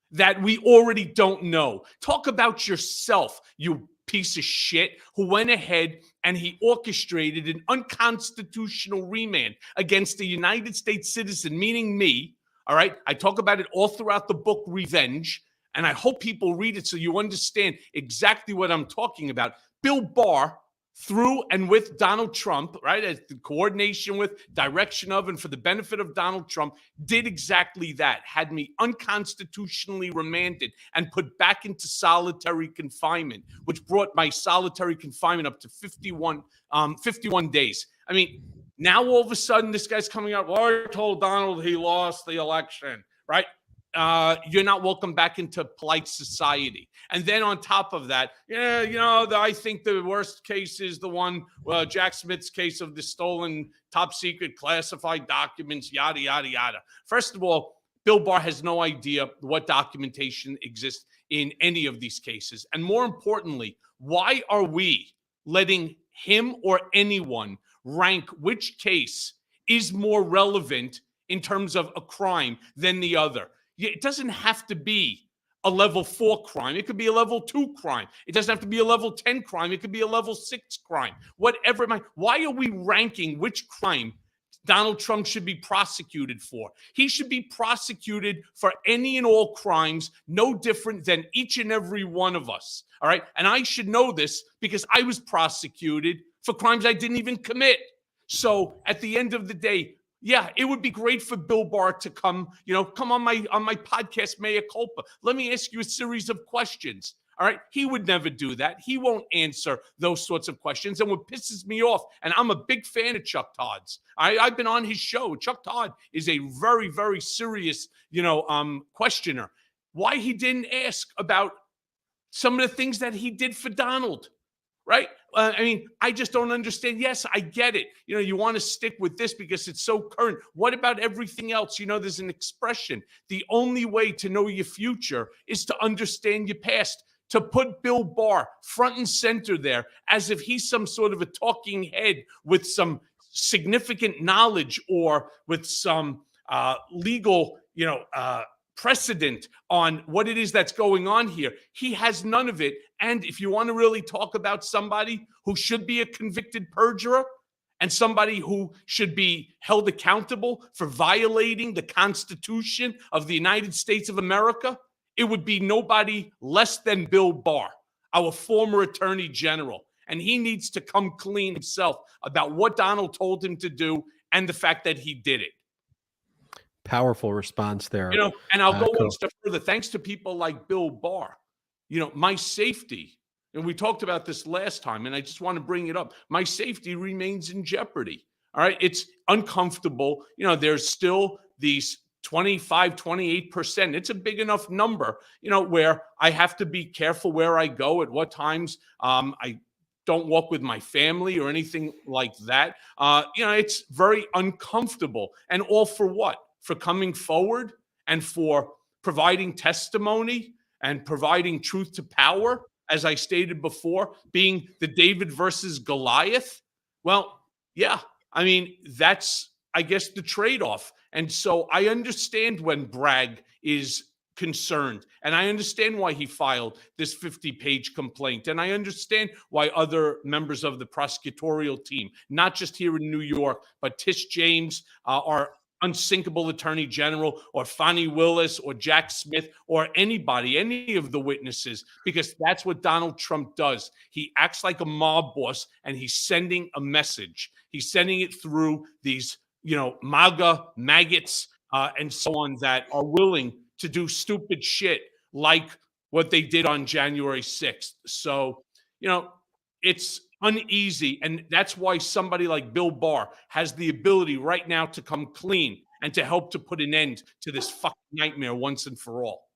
B: that we already don't know. Talk about yourself, you piece of shit, who went ahead and he orchestrated an unconstitutional remand against a United States citizen, meaning me. All right. I talk about it all throughout the book, Revenge, and I hope people read it so you understand exactly what I'm talking about. Bill Barr, through and with Donald Trump, right, as the coordination with, direction of, and for the benefit of Donald Trump, did exactly that, had me unconstitutionally remanded and put back into solitary confinement, which brought my solitary confinement up to 51 days. I mean, now all of a sudden this guy's coming out, well, I told Donald he lost the election, right? You're not welcome back into polite society. And then on top of that, I think the worst case is the one, Jack Smith's case of the stolen top secret classified documents, yada, yada, yada. First of all, Bill Barr has no idea what documentation exists in any of these cases. And more importantly, why are we letting him or anyone rank which case is more relevant in terms of a crime than the other? It doesn't have to be a level 4 crime. It could be a level 2 crime. It doesn't have to be a level 10 crime. It could be a level 6 crime. Whatever it might. Why are we ranking which crime Donald Trump should be prosecuted for. He should be prosecuted for any and all crimes, no different than each and every one of us. All right. And I should know this because I was prosecuted for crimes I didn't even commit. So at the end of the day, yeah, it would be great for Bill Barr to come on my podcast, Mea Culpa. Let me ask you a series of questions. All right. He would never do that. He won't answer those sorts of questions. And what pisses me off, and I'm a big fan of Chuck Todd's. I've been on his show. Chuck Todd is a very, very serious, questioner. Why he didn't ask about some of the things that he did for Donald, right? I just don't understand. Yes, I get it. You want to stick with this because it's so current. What about everything else? There's an expression. The only way to know your future is to understand your past. To put Bill Barr front and center there as if he's some sort of a talking head with some significant knowledge or with some legal, precedent on what it is that's going on here. He has none of it. And if you want to really talk about somebody who should be a convicted perjurer and somebody who should be held accountable for violating the Constitution of the United States of America, it would be nobody less than Bill Barr, our former Attorney General. And he needs to come clean himself about what Donald told him to do and the fact that he did it.
A: Powerful response there.
B: And I'll go one step further. Thanks to people like Bill Barr, my safety, and we talked about this last time, and I just want to bring it up. My safety remains in jeopardy. All right. It's uncomfortable. There's still these 25, 28%. It's a big enough number, where I have to be careful where I go at what times. I don't walk with my family or anything like that. It's very uncomfortable. And all for what? For coming forward and for providing testimony and providing truth to power, as I stated before, being the David versus Goliath. Well, yeah, that's, I guess, the trade-off. And so I understand when Bragg is concerned, and I understand why he filed this 50-page complaint, and I understand why other members of the prosecutorial team, not just here in New York, but Tish James, our unsinkable Attorney General, or Fani Willis, or Jack Smith, or anybody, any of the witnesses, because that's what Donald Trump does. He acts like a mob boss, and he's sending a message. He's sending it through these MAGA maggots and so on that are willing to do stupid shit like what they did on January 6th. So, it's uneasy. And that's why somebody like Bill Barr has the ability right now to come clean and to help to put an end to this fucking nightmare once and for all.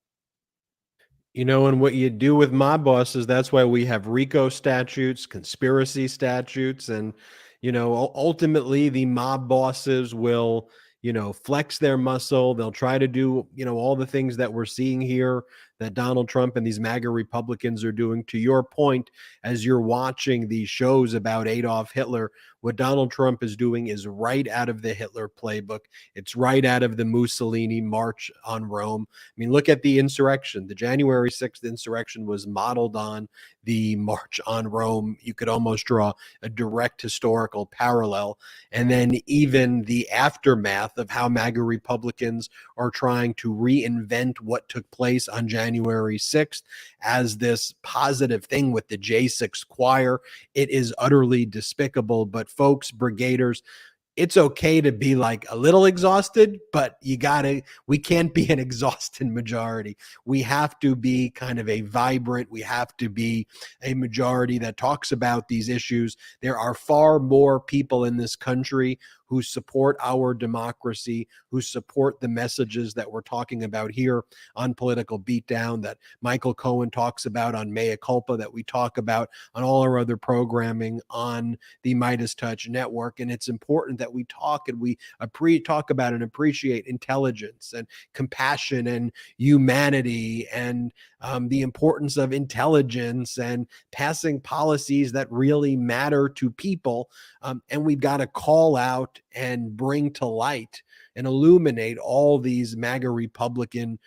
A: And what you do with mob bosses, that's why we have RICO statutes, conspiracy statutes, and ultimately the mob bosses will, flex their muscle. They'll try to do, all the things that we're seeing here that Donald Trump and these MAGA Republicans are doing. To your point, as you're watching these shows about Adolf Hitler, what Donald Trump is doing is right out of the Hitler playbook. It's right out of the Mussolini March on Rome. Look at the insurrection. The January 6th insurrection was modeled on the March on Rome. You could almost draw a direct historical parallel. And then even the aftermath of how MAGA Republicans are trying to reinvent what took place on January 6th as this positive thing with the J6 choir. It is utterly despicable. But folks, brigaders, it's okay to be like a little exhausted, but we can't be an exhausted majority. We have to be kind of a vibrant, we have to be a majority that talks about these issues. There are far more people in this country who support our democracy, who support the messages that we're talking about here on Political Beatdown, that Michael Cohen talks about on Mea Culpa, that we talk about on all our other programming on the MeidasTouch network. And it's important that we talk and we talk about and appreciate intelligence and compassion and humanity and the importance of intelligence and passing policies that really matter to people. And we've got to call out and bring to light and illuminate all these MAGA Republican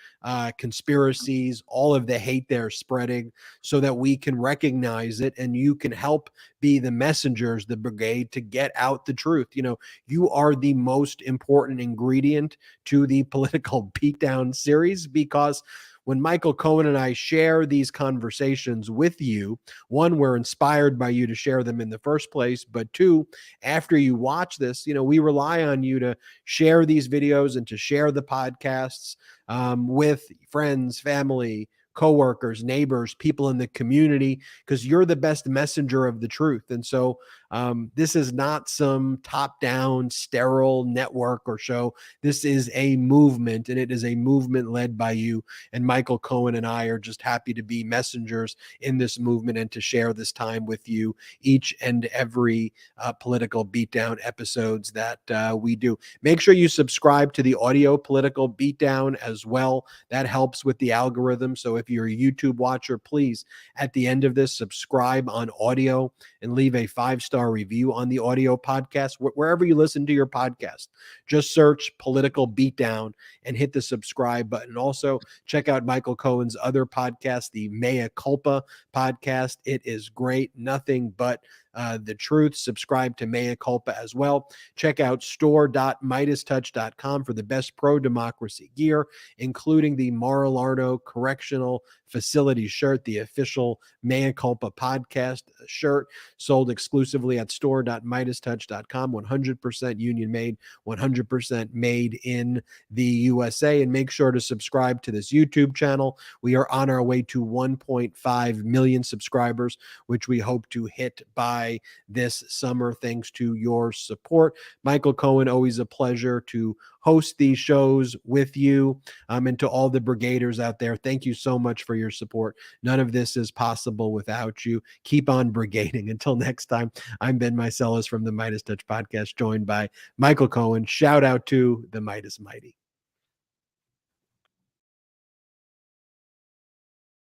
A: conspiracies, all of the hate they're spreading, so that we can recognize it and you can help be the messengers, the brigade, to get out the truth. You know, you are the most important ingredient to the Political Beatdown series, because when Michael Cohen and I share these conversations with you, one, we're inspired by you to share them in the first place, but two, after you watch this, you know, we rely on you to share these videos and to share the podcasts with friends, family, coworkers, neighbors, people in the community, because you're the best messenger of the truth. And so this is not some top-down, sterile network or show. This is a movement, and it is a movement led by you. And Michael Cohen and I are just happy to be messengers in this movement and to share this time with you each and every Political Beatdown episodes that we do. Make sure you subscribe to the audio Political Beatdown as well. That helps with the algorithm. So if you're a YouTube watcher, please, at the end of this, subscribe on audio and leave a 5-star review on the audio podcast, wherever you listen to your podcast. Just search Political Beatdown and hit the subscribe button. Also, check out Michael Cohen's other podcast, the Mea Culpa podcast. It is great. Nothing but the truth. Subscribe to Mea Culpa as well. Check out store.MeidasTouch.com for the best pro-democracy gear, including the Mar-a-Lago Correctional Facility shirt, the official Mea Culpa podcast shirt, sold exclusively at store.MeidasTouch.com. 100% union made, 100% made in the USA. And make sure to subscribe to this YouTube channel. We are on our way to 1.5 million subscribers, which we hope to hit by this summer, thanks to your support. Michael Cohen, always a pleasure to host these shows with you, and to all the brigaders out there, thank you so much for your support. None of this is possible without you. Keep on brigading. Until next time, I'm Ben Meiselas from the MeidasTouch podcast, joined by Michael Cohen. Shout out to the Meidas Mighty.